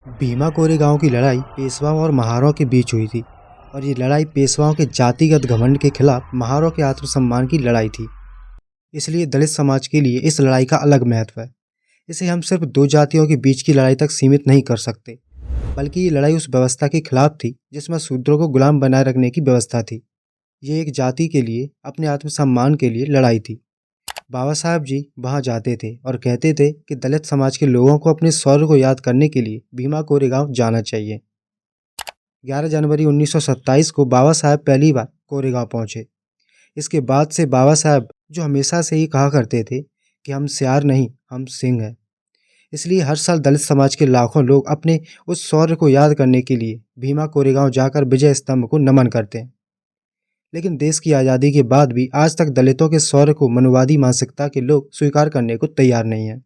भीमा कोरेगांव की लड़ाई पेशवाओं और महारों के बीच हुई थी और ये लड़ाई पेशवाओं के जातिगत घमंड के खिलाफ महारों के आत्मसम्मान की लड़ाई थी। इसलिए दलित समाज के लिए इस लड़ाई का अलग महत्व है। इसे हम सिर्फ दो जातियों के बीच की लड़ाई तक सीमित नहीं कर सकते, बल्कि ये लड़ाई उस व्यवस्था के खिलाफ थी जिसमें शूद्रों को गुलाम बनाए रखने की व्यवस्था थी। ये एक जाति के लिए अपने आत्मसम्मान के लिए लड़ाई थी। बाबा साहब जी वहाँ जाते थे और कहते थे कि दलित समाज के लोगों को अपने शौर्य को याद करने के लिए भीमा कोरेगांव जाना चाहिए। 11 जनवरी 1927 को बाबा साहब पहली बार कोरेगांव पहुंचे। इसके बाद से बाबा साहब जो हमेशा से ही कहा करते थे कि हम सियार नहीं, हम सिंह हैं। इसलिए हर साल दलित समाज के लाखों लोग अपने उस शौर्य को याद करने के लिए भीमा कोरेगांव जाकर विजय स्तंभ को नमन करते हैं। लेकिन देश की आज़ादी के बाद भी आज तक दलितों के शौर्य को मनुवादी मानसिकता के लोग स्वीकार करने को तैयार नहीं हैं।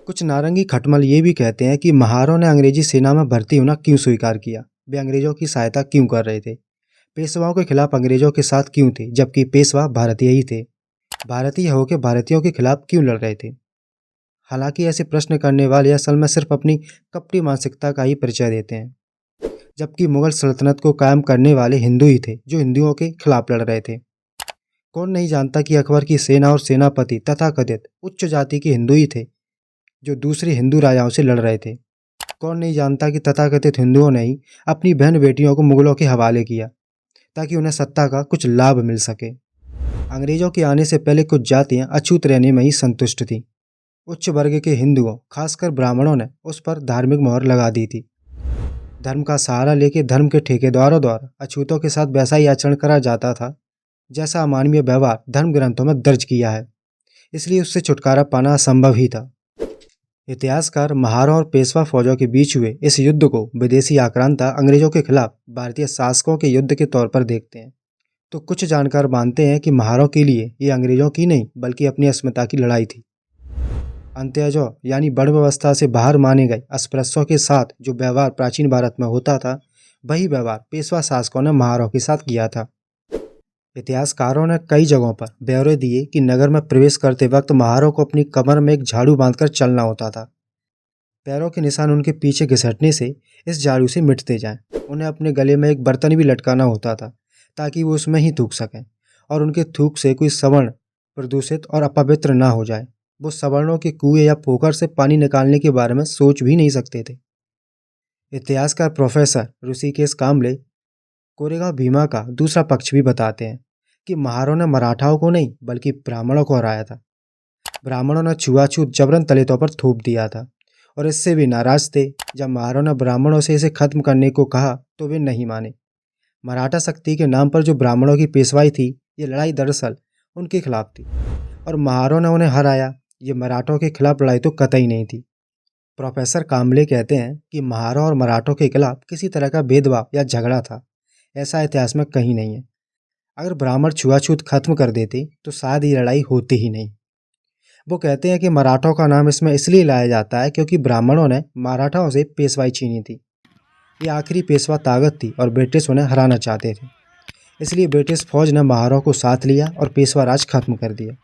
कुछ नारंगी खटमल ये भी कहते हैं कि महारों ने अंग्रेजी सेना में भर्ती होना क्यों स्वीकार किया, वे अंग्रेजों की सहायता क्यों कर रहे थे, पेशवाओं के खिलाफ अंग्रेजों के साथ क्यों थे जबकि पेशवा भारतीय ही थे, भारतीय होकर भारतीयों के खिलाफ क्यों लड़ रहे थे। हालांकि ऐसे प्रश्न करने वाले असल में सिर्फ अपनी कपटी मानसिकता का ही परिचय देते हैं, जबकि मुगल सल्तनत को कायम करने वाले हिंदू ही थे जो हिंदुओं के खिलाफ लड़ रहे थे। कौन नहीं जानता कि अकबर की सेना और सेनापति तथाकथित उच्च जाति के हिंदू ही थे जो दूसरे हिंदू राजाओं से लड़ रहे थे। कौन नहीं जानता कि तथाकथित हिंदुओं ने ही अपनी बहन बेटियों को मुगलों के हवाले किया ताकि उन्हें सत्ता का कुछ लाभ मिल सके। अंग्रेजों के आने से पहले कुछ जातियां अछूत रहने में ही संतुष्ट थीं। उच्च वर्ग के हिंदुओं, खासकर ब्राह्मणों ने उस पर धार्मिक मोहर लगा दी थी। धर्म का सहारा लेके धर्म के ठेकेदारों द्वारा अछूतों के साथ वैसा ही आचरण करा जाता था जैसा अमानवीय व्यवहार धर्म ग्रंथों में दर्ज किया है। इसलिए उससे छुटकारा पाना असंभव ही था। इतिहासकार महारों और पेशवा फौजों के बीच हुए इस युद्ध को विदेशी आक्रांता अंग्रेजों के खिलाफ भारतीय शासकों के युद्ध के तौर पर देखते हैं। तो कुछ जानकार मानते हैं कि महारों के लिए ये अंग्रेजों की नहीं बल्कि अपनी अस्मिता की लड़ाई थी। अंत्योदय यानी बड़ व्यवस्था से बाहर माने गए अस्पृश्यों के साथ जो व्यवहार प्राचीन भारत में होता था, वही व्यवहार पेशवा शासकों ने महारों के साथ किया था। इतिहासकारों ने कई जगहों पर ब्यौरे दिए कि नगर में प्रवेश करते वक्त महारों को अपनी कमर में एक झाड़ू बांधकर चलना होता था। पैरों के निशान उनके पीछे घिसटने से इस झाड़ू से मिटते जाएं। उन्हें अपने गले में एक बर्तन भी लटकाना होता था ताकि वो उसमें ही थूक सकें और उनके थूक से कोई सवर्ण प्रदूषित और अपवित्र ना हो जाए। वो सवर्णों के कुएं या पोखर से पानी निकालने के बारे में सोच भी नहीं सकते थे। इतिहासकार प्रोफेसर ऋषिकेश कांबले कोरेगांव भीमा का दूसरा पक्ष भी बताते हैं कि महारों ने मराठाओं को नहीं बल्कि ब्राह्मणों को हराया था। ब्राह्मणों ने छुआछूत जबरन दलितों पर थोप दिया था और इससे भी नाराज थे। जब महारों ने ब्राह्मणों से इसे खत्म करने को कहा तो वे नहीं माने। मराठा शक्ति के नाम पर जो ब्राह्मणों की पेशवाई थी, ये लड़ाई दरअसल उनके खिलाफ थी और महारों ने उन्हें हराया। ये मराठों के खिलाफ लड़ाई तो कतई नहीं थी। प्रोफेसर कांबले कहते हैं कि महारों और मराठों के खिलाफ किसी तरह का भेदभाव या झगड़ा था, ऐसा इतिहास में कहीं नहीं है। अगर ब्राह्मण छुआछूत खत्म कर देते तो शायद ये लड़ाई होती ही नहीं। वो कहते हैं कि मराठों का नाम इसमें इसलिए लाया जाता है क्योंकि ब्राह्मणों ने मराठाओं से पेशवाई छीनी थी। ये आखिरी पेशवा ताकत थी और ब्रिटिश उन्हें हराना चाहते थे। इसलिए ब्रिटिश फौज ने महारों को साथ लिया और पेशवा राज खत्म कर दिया।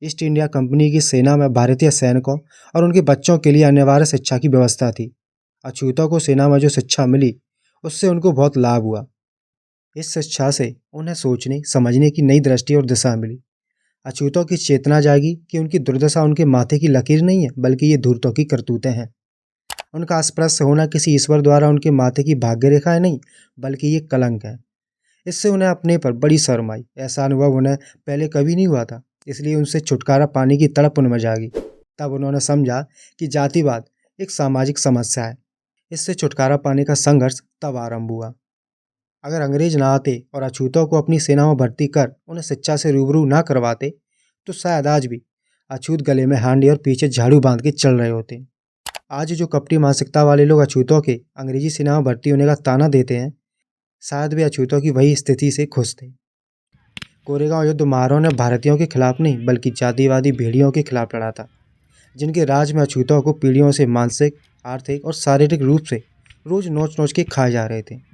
ईस्ट इंडिया कंपनी की सेना में भारतीय सैनिकों और उनके बच्चों के लिए अनिवार्य शिक्षा की व्यवस्था थी। अछूतों को सेना में जो शिक्षा मिली उससे उनको बहुत लाभ हुआ। इस शिक्षा से उन्हें सोचने समझने की नई दृष्टि और दिशा मिली। अछूतों की चेतना जागी कि उनकी दुर्दशा उनके माथे की लकीर नहीं है बल्कि ये धूर्तों की करतूतें हैं। उनका अस्पृश्य होना किसी ईश्वर द्वारा उनके माथे की भाग्य रेखा है नहीं बल्कि ये कलंक है। इससे उन्हें अपने पर बड़ी शर्म आई। ऐसा अनुभव उन्हें पहले कभी नहीं हुआ था, इसलिए उनसे छुटकारा पाने की तड़प उनमें जागी। तब उन्होंने समझा कि जातिवाद एक सामाजिक समस्या है। इससे छुटकारा पाने का संघर्ष तब आरंभ हुआ। अगर अंग्रेज ना आते और अछूतों को अपनी सेना में भर्ती कर उन्हें शिक्षा से रूबरू ना करवाते तो शायद आज भी अछूत गले में हांडी और पीछे झाड़ू बांध के चल रहे होते। आज जो कपटी मानसिकता वाले लोग अछूतों के अंग्रेजी सेना में भर्ती होने का ताना देते हैं, शायद वे अछूतों की वही स्थिति से खुश थे। कोरेगांव युद्ध महारों ने भारतीयों के खिलाफ नहीं बल्कि जातिवादी भेड़ियों के खिलाफ लड़ा था, जिनके राज में अछूतों को पीढ़ियों से मानसिक, आर्थिक और शारीरिक रूप से रोज नोच नोच के खाए जा रहे थे।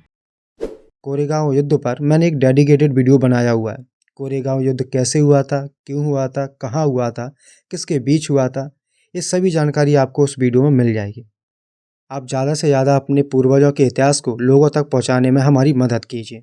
कोरेगांव युद्ध पर मैंने एक डेडिकेटेड वीडियो बनाया हुआ है। कोरेगांव युद्ध कैसे हुआ था, क्यों हुआ था, कहाँ हुआ था, किसके बीच हुआ था, ये सभी जानकारी आपको उस वीडियो में मिल जाएगी। आप ज़्यादा से ज़्यादा अपने पूर्वजों के इतिहास को लोगों तक पहुंचाने में हमारी मदद कीजिए।